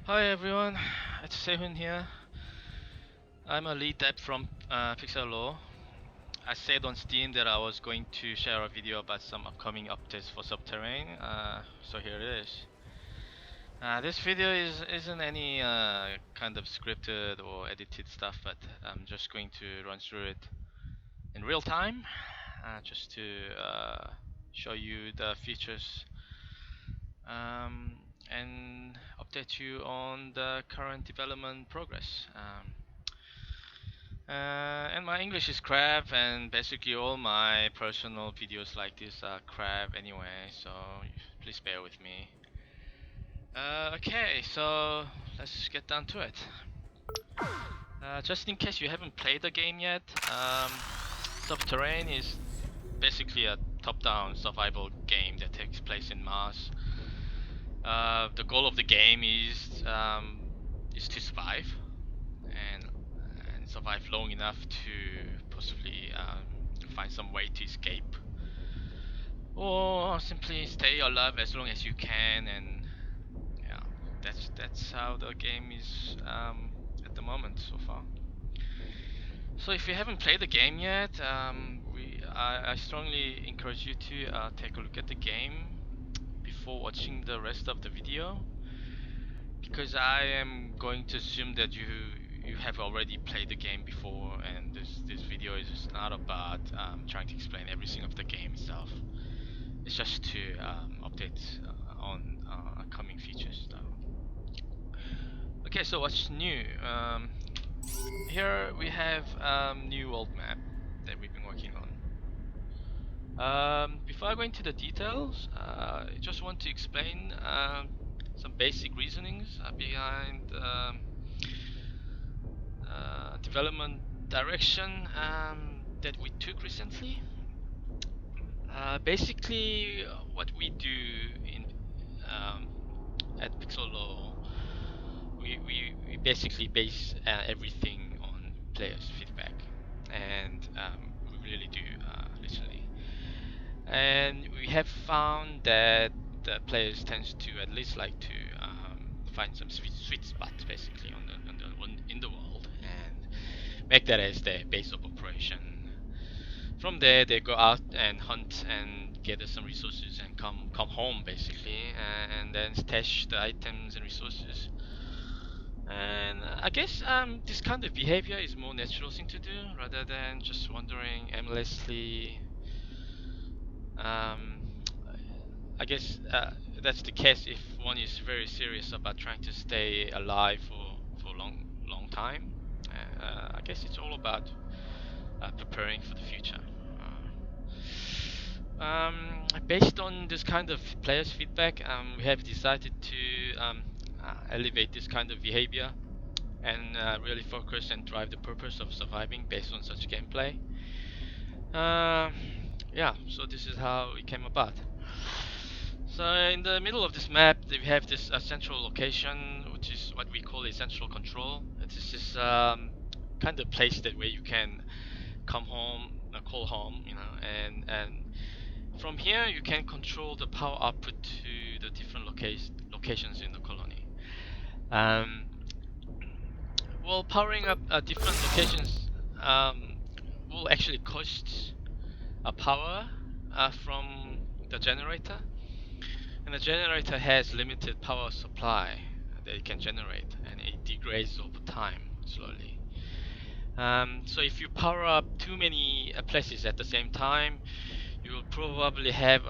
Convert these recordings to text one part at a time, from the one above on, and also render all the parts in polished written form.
Hi everyone, it's Sehun here. I'm a lead dev from Pixellore. I said on Steam that I was going to share a video about some upcoming updates for Subterrain, so here it is. This video isn't any kind of scripted or edited stuff, but I'm just going to run through it in real time, just to show you the features um, and update you on the current development progress. And my English is crap, and basically all my personal videos like this are crap anyway, so please bear with me. Okay, so let's get down to it. Just in case you haven't played the game yet, Subterrain is basically a top-down survival game that takes place in Mars. The goal of the game is to survive and survive long enough to possibly find some way to escape, or simply stay alive as long as you can. And yeah, that's how the game is at the moment so far. So if you haven't played the game yet, I strongly encourage you to take a look at the game before watching the rest of the video, because I am going to assume that you have already played the game before, and this video is not about trying to explain everything of the game itself. It's just to update on upcoming features. Okay, so what's new? Here we have new world map that we've been working on. Before I go into the details, I just want to explain some basic reasonings behind development direction that we took recently. Basically, what we do in at Pixellore, we basically base everything on players' feedback, and we really do literally. And we have found that the players tends to at least like to find some sweet spots basically in the world and make that as their base of operation. From there, they go out and hunt and gather some resources and come home basically, and then stash the items and resources. And I guess this kind of behavior is more natural thing to do rather than just wandering aimlessly. Um, I guess that's the case if one is very serious about trying to stay alive for a long time. I guess it's all about preparing for the future. Based on this kind of players' feedback, we have decided to elevate this kind of behavior and really focus and drive the purpose of surviving based on such gameplay. Yeah, so this is how it came about. So in the middle of this map, we have this central location, which is what we call a central control. It is this kind of place that where you can come home, call home, and from here you can control the power output to the different locations in the colony. Um, well, powering up different locations will actually cost power from the generator, and the generator has limited power supply that it can generate, and it degrades over time slowly. So if you power up too many places at the same time, you will probably have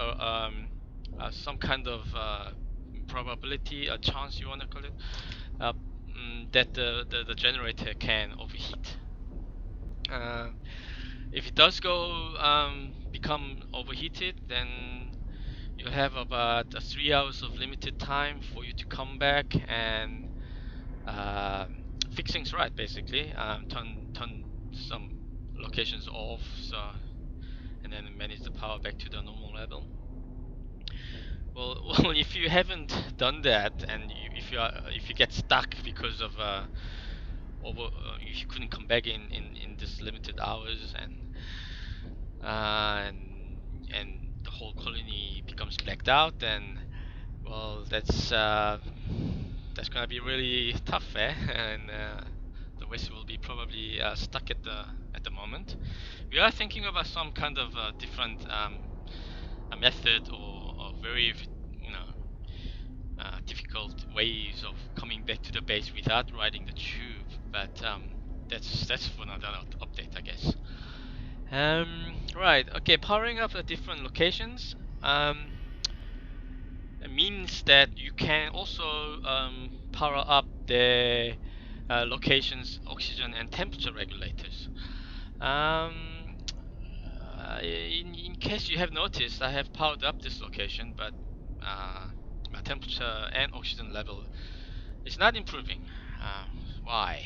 some kind of probability, a chance you want to call it, that the generator can overheat. If it does go become overheated, then you'll have about 3 hours of limited time for you to come back and fix things right, basically. Turn some locations off, so and then manage the power back to the normal level. Well, if you haven't done that, and if you get stuck because of if you couldn't come back in this limited hours, and the whole colony becomes blacked out, then well, that's that's gonna be really tough, eh? And the West will be probably stuck at the moment. We are thinking about some kind of different a method or very, you know, difficult ways of coming back to the base without riding the tube. But that's for another update, I guess. Right. Okay. Powering up the different locations. It means that you can also power up the location's oxygen and temperature regulators. Um, in case you have noticed, I have powered up this location, but my temperature and oxygen level is not improving. Why?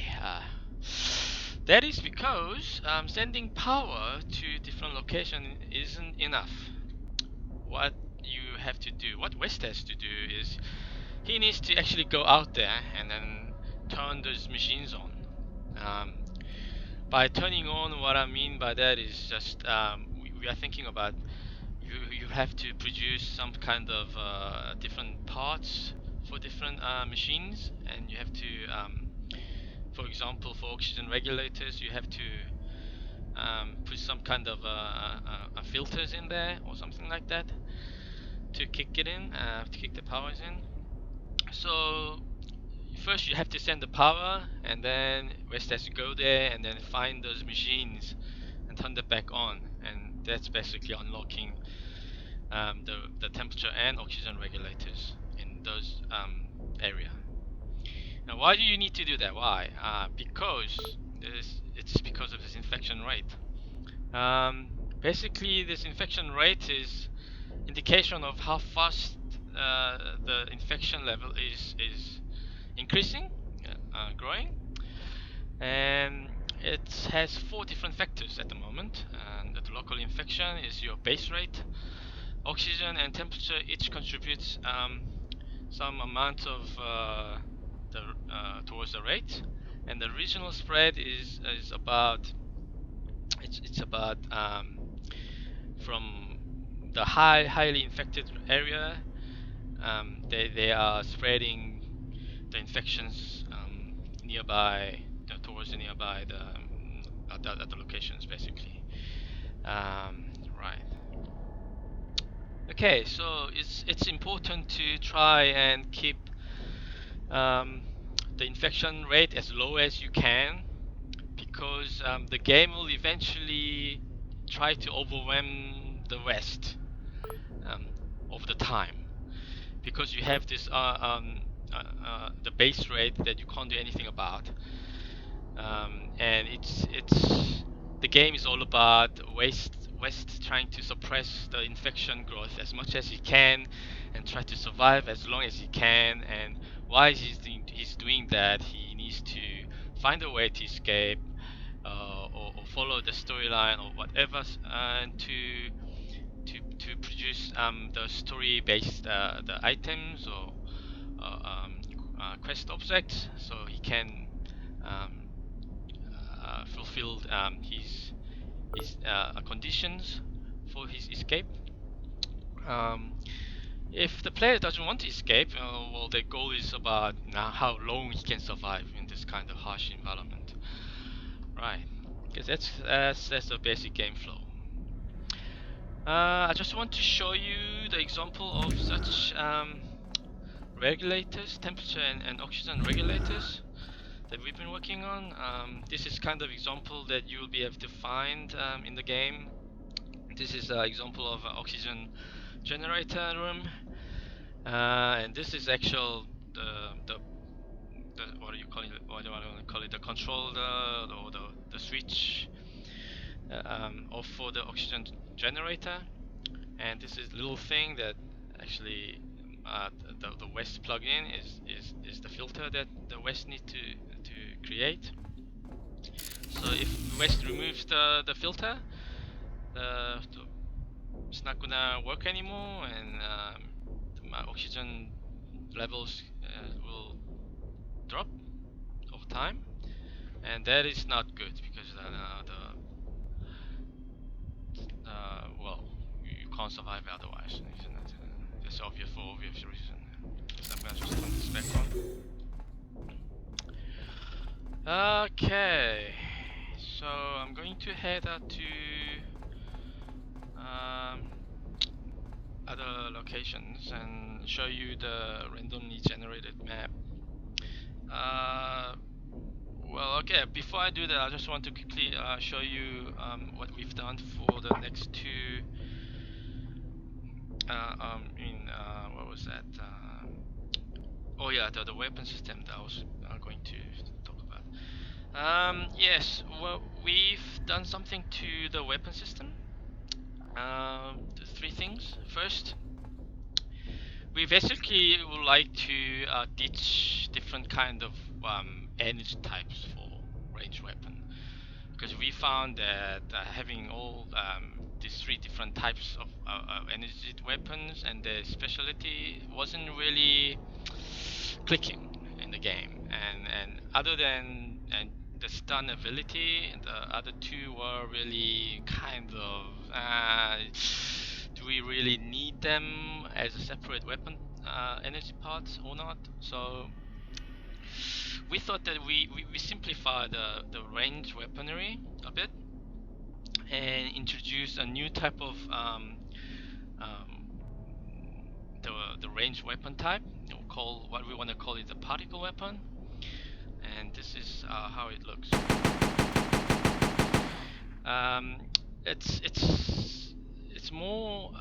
That is because sending power to different location isn't enough. What you have to do, what West has to do is he needs to actually go out there and then turn those machines on. Um, by turning on, what I mean by that is just we are thinking about you have to produce some kind of different parts for different machines, and you have to, for example, for oxygen regulators, you have to put some kind of filters in there or something like that to kick it in, to kick the powers in. So first you have to send the power, and then West has to go there and then find those machines and turn them back on, and that's basically unlocking the temperature and oxygen regulators in those area. Now, why do you need to do that? Why? Because it's because of this infection rate. Basically, this infection rate is indication of how fast the infection level is increasing, growing, and it has 4 different factors at the moment. And the local infection is your base rate, oxygen and temperature each contributes some amount of towards the rate, and the regional spread is about it's about from the highly infected area. They are spreading the infections nearby, towards the nearby the locations basically. Right. Okay, so it's important to try and keep the infection rate as low as you can, because the game will eventually try to overwhelm the West over the time, because you have this the base rate that you can't do anything about, and it's the game is all about West trying to suppress the infection growth as much as he can and try to survive as long as he can. And while he's doing that, he needs to find a way to escape, or follow the storyline or whatever, and to produce the story-based the items or quest objects, so he can fulfill his conditions for his escape. If the player doesn't want to escape, well, the goal is about how long he can survive in this kind of harsh environment, right? Because that's the basic game flow. I just want to show you the example of such regulators, temperature and oxygen regulators that we've been working on. This is kind of example that you will be able to find in the game. This is an example of an oxygen generator room, and this is actual the what do you call it? What do I want to call it? The controller or the switch off for the oxygen generator. And this is little thing that actually the West plugin is the filter that the West need to create. So if West removes the filter, it's not gonna work anymore, and my oxygen levels will drop over time, and that is not good, because well, you can't survive otherwise, isn't it? That's obvious for obvious reason. So I'm gonna just turn this back on. Okay, so I'm going to head out to um, other locations and show you the randomly generated map. Uh, well, okay, before I do that, I just want to quickly show you what we've done for the next two. What was that? Oh yeah, the weapon system that I was going to talk about. Yes, well, we've done something to the weapon system. The three things. First, we basically would like to teach different kind of energy types for range weapon, because we found that having all these three different types of energy weapons and their specialty wasn't really clicking in the game, and other than the stun ability, the other two were really kind of do we really need them as a separate weapon energy parts or not? So we thought that we simplify the range weaponry a bit and introduce a new type of um, the range weapon type. We'll call what we want to call it the particle weapon, and this is how it looks. Um, it's more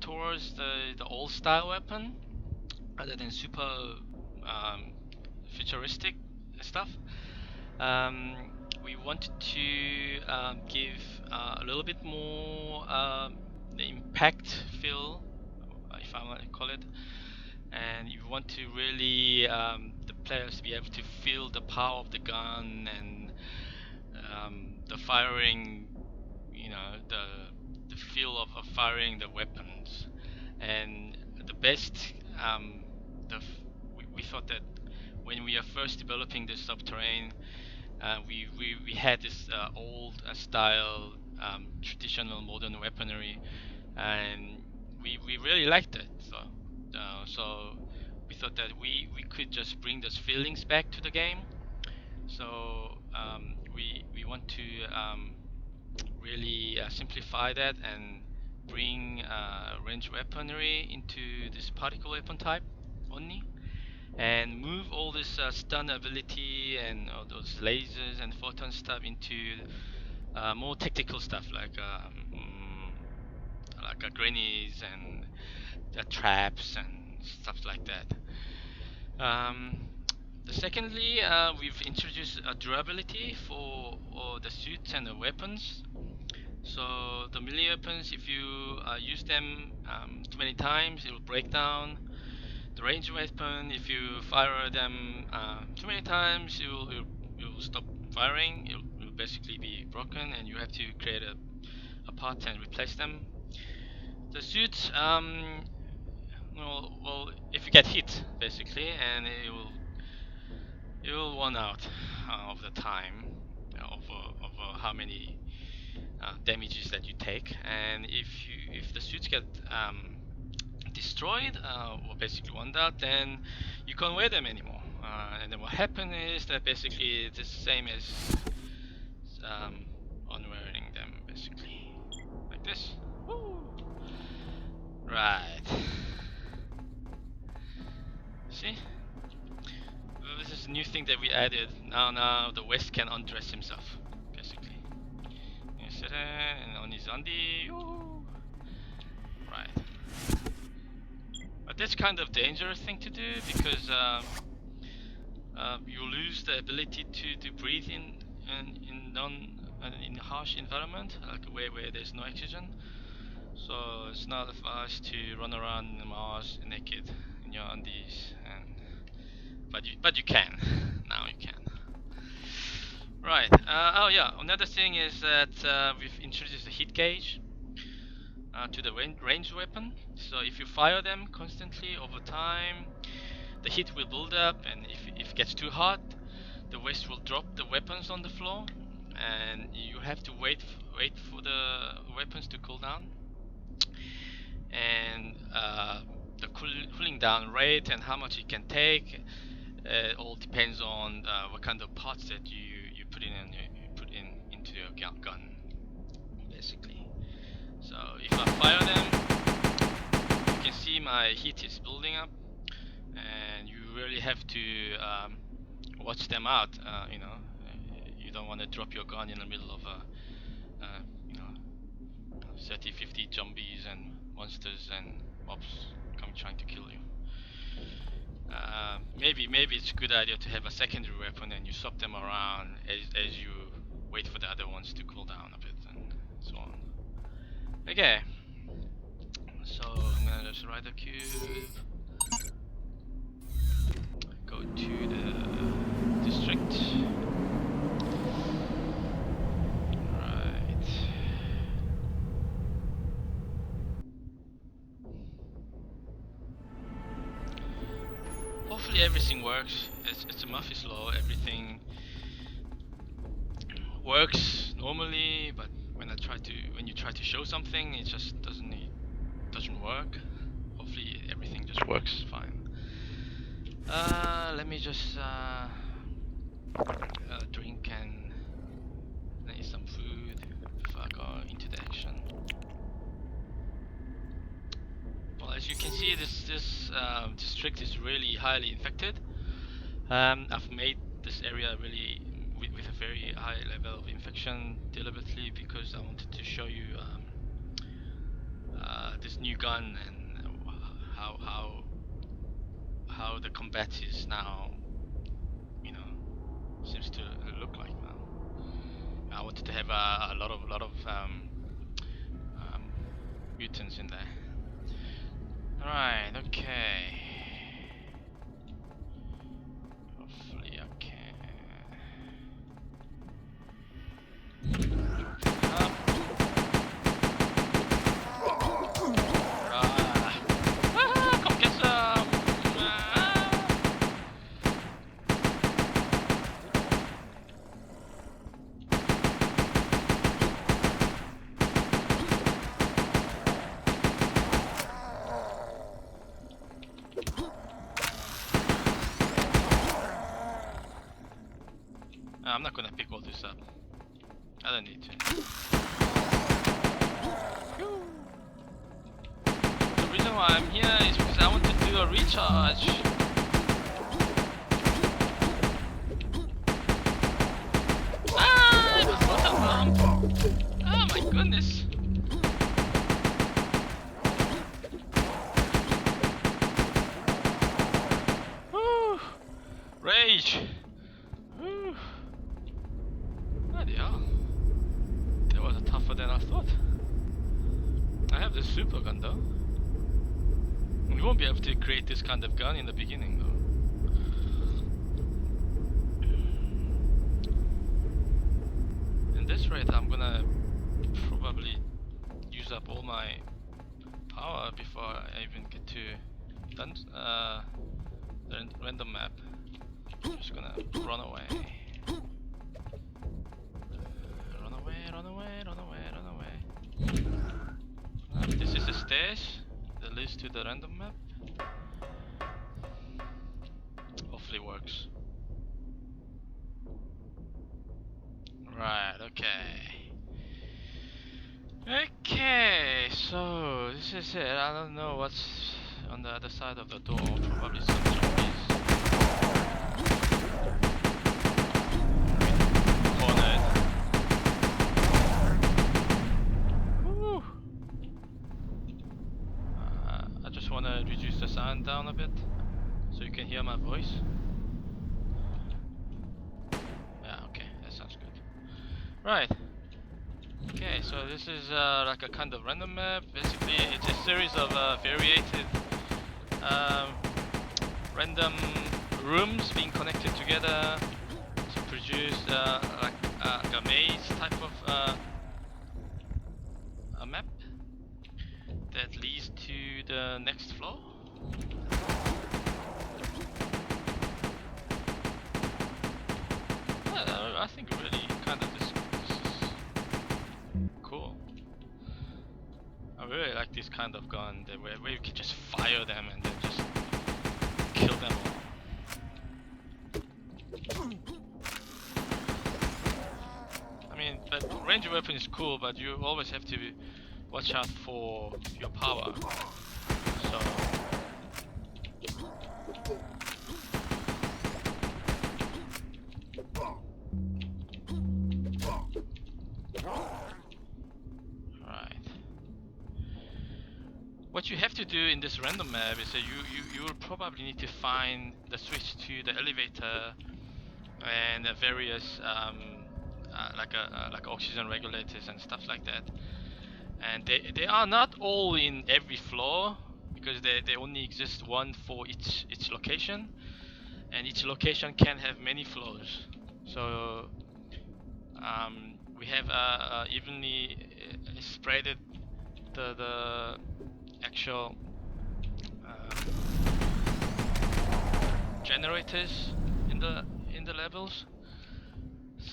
towards the old style weapon rather than super um, futuristic stuff. We wanted to give a little bit more the impact feel, if I want to call it, and you want to really the players be able to feel the power of the gun and the firing, the feel of firing the weapons, and the best. We thought that when we are first developing this subterranean, we had this old style traditional modern weaponry, and we really liked it. So we thought that we could just bring those feelings back to the game. So we want to really simplify that and bring range weaponry into this particle weapon type only, and move all this stun ability and all those lasers and photon stuff into more tactical stuff like grenades and traps and stuff like that. Um, Secondly, we've introduced a durability for the suits and the weapons. So the melee weapons, if you use them too many times, it will break down. The range weapon, if you fire them too many times, it will stop firing. It will basically be broken, and you have to create a part and replace them. The suits, if you get hit, basically, and it will run out of the time of how many damages that you take, and if the suits get destroyed or basically wound out, then you can't wear them anymore. And then what happens is that basically it's the same as unwearing them, basically like this. Woo! Right. See? This is a new thing that we added. Now the West can undress himself, basically. You sit and on his undie. Right. But that's kind of dangerous thing to do because you lose the ability to breathe in harsh environment, like where there's no oxygen. So it's not advised to run around Mars naked in your undies, but you can. Now you can. Right. Oh yeah. Another thing is that we've introduced a heat gauge to the range weapon. So if you fire them constantly over time, the heat will build up, and if it gets too hot, the waste will drop the weapons on the floor, and you have to wait for the weapons to cool down. And the cooling down rate and how much it can take It all depends on what kind of parts that you put into your gun, basically. So if I fire them, you can see my heat is building up, and you really have to watch them out. You don't want to drop your gun in the middle of 30, 50 zombies and monsters and mobs come trying to kill you. Maybe it's a good idea to have a secondary weapon and you swap them around as you wait for the other ones to cool down a bit and so on. Okay, so I'm gonna just write a cube, go to the district. Right. Hopefully everything works. It's a Murphy's law. Everything works normally, but when you try to show something, it just doesn't work. Hopefully everything just works fine. Let me just drink and eat some food before I go into the action. Well, as you can see, this district is really highly infected. I've made this area really with a very high level of infection deliberately because I wanted to show you this new gun and how the combat is now, seems to look like now. I wanted to have a lot of mutants in there. Alright, okay. Hopefully I can drop it up. Come get some! I'm not gonna pick all this up. I don't need to. The reason why I'm here is because I want to do a recharge. Ah, it was water bomb. Oh my goodness. Woo! Rage. Woo! Bloody hell. That was tougher than I thought. I have this super gun though. We won't be able to create this kind of gun in the beginning though. In this rate I'm gonna probably use up all my power before I even get to the random map. I'm just gonna run away. Run away. This is the stairs that leads to the random map. Hopefully works. Right, okay. Okay, so this is it. I don't know what's on the other side of the door. Probably some zombies. I just want to reduce the sound down a bit so you can hear my voice. Yeah, okay, that sounds good. Right. Okay, so this is like a kind of random map. Basically, it's a series of variated random rooms being connected together to produce like a maze type of a map that leads to the next floor. I think really kind of this is cool. I really like this kind of gun where you can just fire them and then just kill them all. ranged weapon is cool, but you always have to watch out for your power. So what you have to do in this random map is that you will probably need to find the switch to the elevator and various like oxygen regulators and stuff like that. And they are not all in every floor, because they only exist one for each location, and each location can have many floors. So we have evenly spread the actual generators in the levels.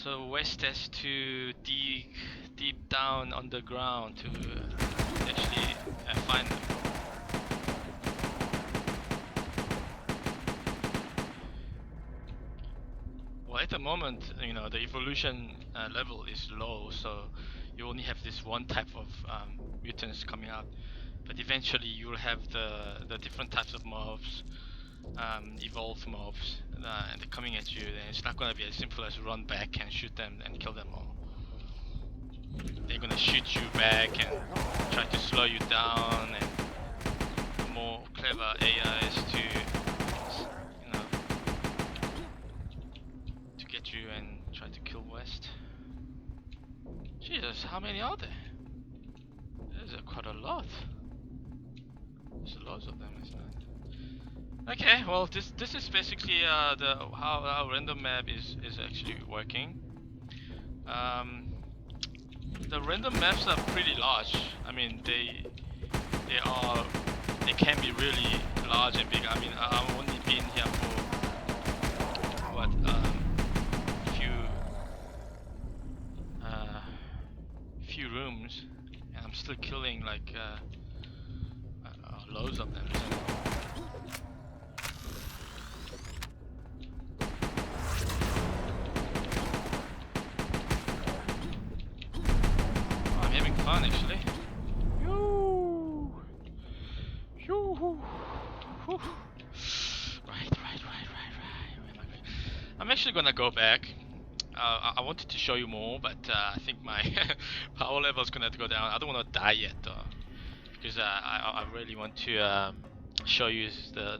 So West has to dig deep down underground to actually find them. Well, at the moment, you know, the evolution level is low, so you only have this one type of mutants coming out. But eventually you will have the different types of mobs, evolved mobs, and they're coming at you. And it's not going to be as simple as run back and shoot them and kill them all. They're going to shoot you back and try to slow you down, and more clever AIs to, you know, to get you and try to kill West. Jesus, how many are there? There's quite a lot. There's loads of them, isn't it? Okay, well this is basically how our random map is actually working. The random maps are pretty large. I mean, they can be really large and big. I mean, I've only been here for what few rooms, and I'm still killing like loads of them. I'm having fun actually. Right. I'm actually gonna go back. I wanted to show you more, but I think my power level is gonna go down. I don't want to die yet though, because I really want to show you the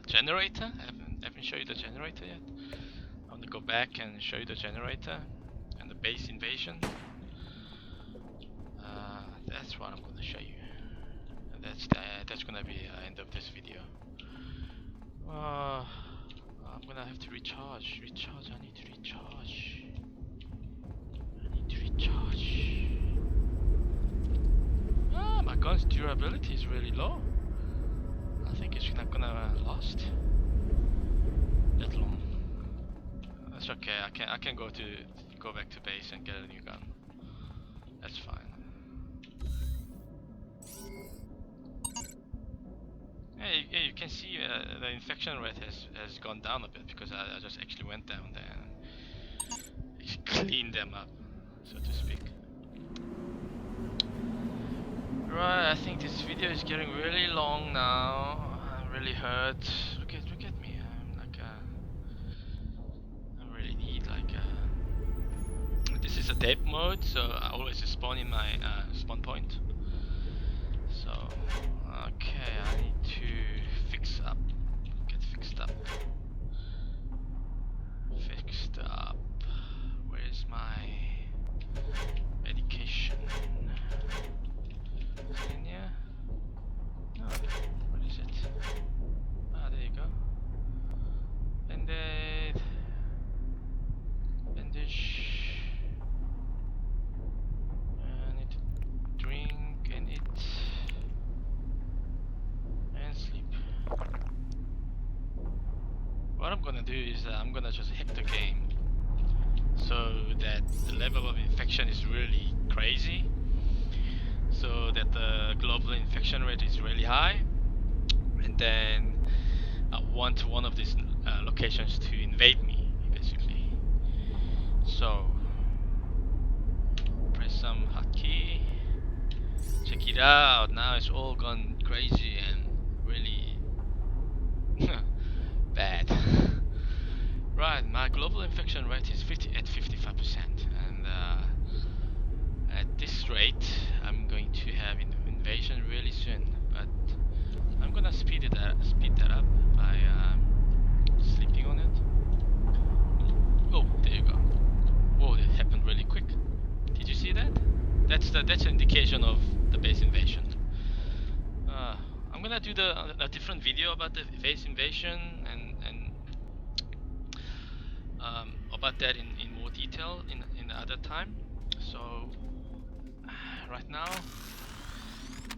generator. I haven't shown you the generator yet. I want to go back and show you the generator and the base invasion. That's what I'm going to show you. And that's going to be the end of this video. I'm going to have to recharge. I need to recharge. My gun's durability is really low. I think it's not gonna last that long. That's okay. I can go back to base and get a new gun. That's fine. Yeah, you can see the infection rate has gone down a bit, because I just actually went down there and cleaned them up, so to speak. Right, I think this video is getting really long now. I'm really hurt. Look at me. I'm like I really need like this is a depth mode, so I always spawn in my spawn point. So okay, I need to fix up. Get fixed up. Where's my medication? In here? No, what is it? Ah, there you go. Band-aid. Bandage. I need to drink and eat. And sleep. What I'm gonna do is I'm gonna just hack the game so that the level of infection is really crazy, so that the global infection rate is really high, and then I want one of these locations to invade me, basically. So some hotkey. Check it out. Now it's all gone crazy and really bad. Right, my global infection rate is 55%, and at this rate, I'm going to have invasion really soon. But I'm gonna speed that up by sleeping on it. Oh, there you go. Whoa, that happened really quick. Did you see that? That's an indication of the base invasion. I'm gonna do a different video about the base invasion and about that in more detail in other time. So right now,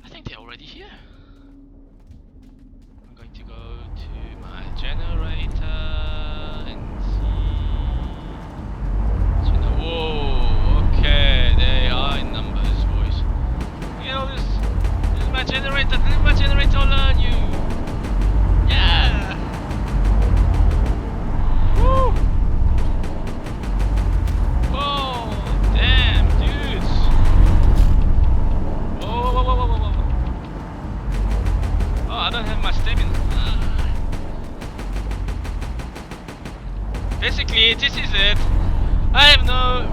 I think they're already here. I'm going to go to my generator and see. Whoa, okay, they are in numbers, boys. You know this is my generator. This is my generator on you. Yeah. Woo. Whoa, damn, dudes. Whoa. Oh, I don't have much stamina. Basically, this is it. I have no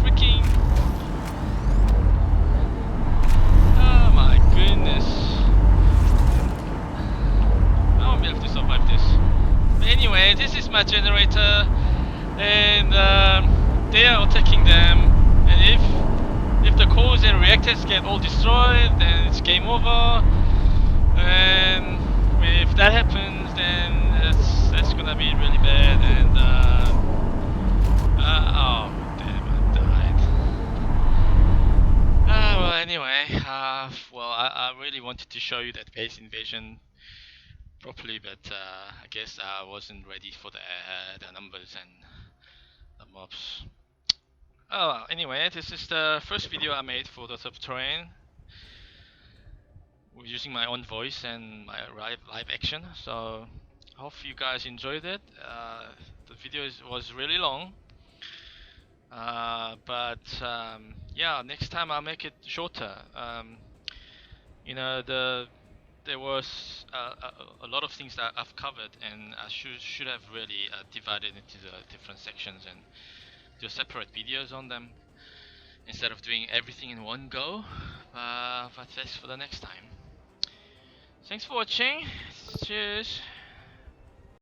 freaking... Oh my goodness. I won't be able to survive this. But anyway, this is my generator, and they are attacking them. And if the cores and reactors get all destroyed, then it's game over. And if that happens, then that's gonna be really bad. And oh damn, I died. Well, anyway, well, I really wanted to show you that base invasion properly, but I guess I wasn't ready for the numbers and the mobs. Oh, well, anyway, this is the first video I made for the Subterrain, using my own voice and my live action. So I hope you guys enjoyed it. The video was really long, but yeah, next time I'll make it shorter. You know, there was a lot of things that I've covered, and I should have really divided into the different sections and do separate videos on them instead of doing everything in one go. But that's for the next time. Thanks for watching. Cheers.